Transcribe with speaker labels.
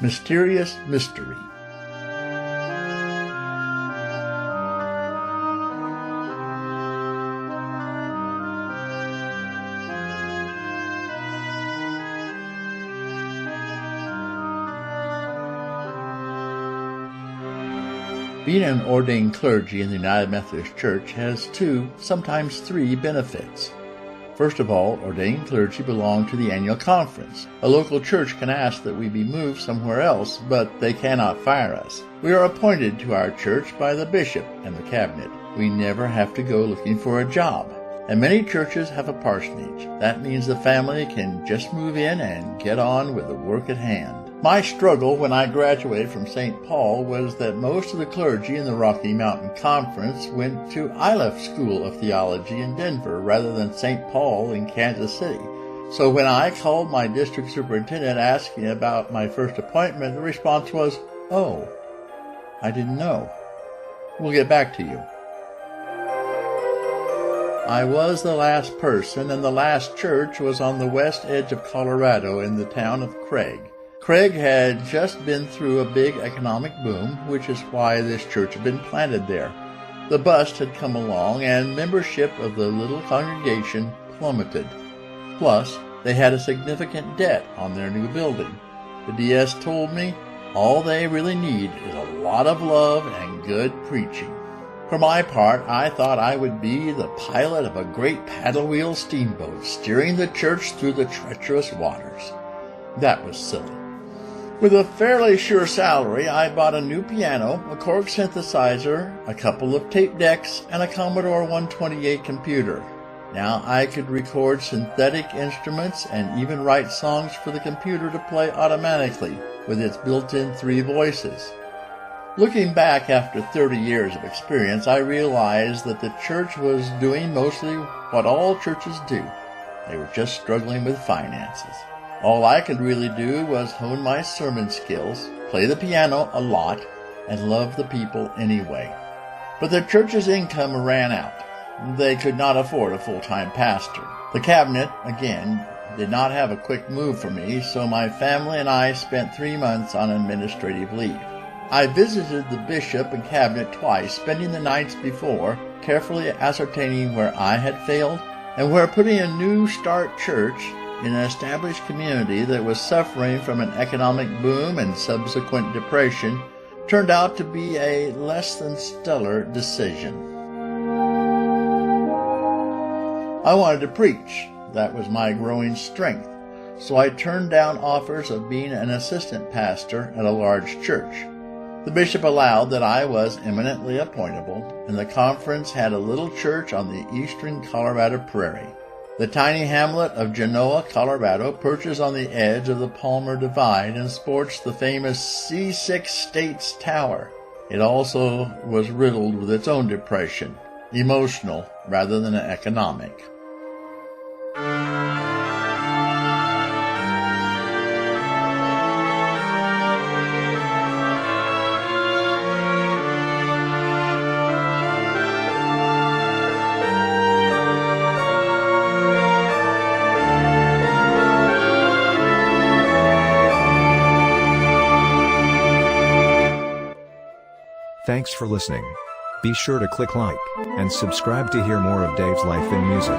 Speaker 1: Mysterious Mystery. Being an ordained clergy in the United Methodist Church has 2, sometimes 3 benefits. First of all, ordained clergy belong to the annual conference. A local church can ask that we be moved somewhere else, but they cannot fire us. We are appointed to our church by the bishop and the cabinet. We never have to go looking for a job. And many churches have a parsonage. That means the family can just move in and get on with the work at hand. My struggle when I graduated from St. Paul was that most of the clergy in the Rocky Mountain Conference went to Iliff School of Theology in Denver rather than St. Paul in Kansas City. So when I called my district superintendent asking about my first appointment, the response was, "Oh, I didn't know. We'll get back to you." I was the last person, and the last church was on the west edge of Colorado in the town of Craig. Craig had just been through a big economic boom, which is why this church had been planted there. The bust had come along, and membership of the little congregation plummeted. Plus, they had a significant debt on their new building. The DS told me all they really need is a lot of love and good preaching. For my part, I thought I would be the pilot of a great paddle-wheel steamboat, steering the church through the treacherous waters. That was silly. With a fairly sure salary, I bought a new piano, a Korg synthesizer, a couple of tape decks, and a Commodore 128 computer. Now I could record synthetic instruments and even write songs for the computer to play automatically with its built-in 3 voices. Looking back after 30 years of experience, I realized that the church was doing mostly what all churches do. They were just struggling with finances. All I could really do was hone my sermon skills, play the piano a lot, and love the people anyway. But the church's income ran out. They could not afford a full-time pastor. The cabinet, again, did not have a quick move for me, so my family and I spent 3 months on administrative leave. I visited the bishop and cabinet twice, spending the nights before, carefully ascertaining where I had failed and where putting a new start church in an established community that was suffering from an economic boom and subsequent depression turned out to be a less than stellar decision. I wanted to preach. That was my growing strength. So I turned down offers of being an assistant pastor at a large church. The bishop allowed that I was eminently appointable, and the conference had a little church on the eastern Colorado prairie. The tiny hamlet of Genoa, Colorado, perches on the edge of the Palmer Divide and sports the famous C6 States Tower. It also was riddled with its own depression, emotional rather than economic.
Speaker 2: Thanks for listening. Be sure to click like and subscribe to hear more of Dave's life in music.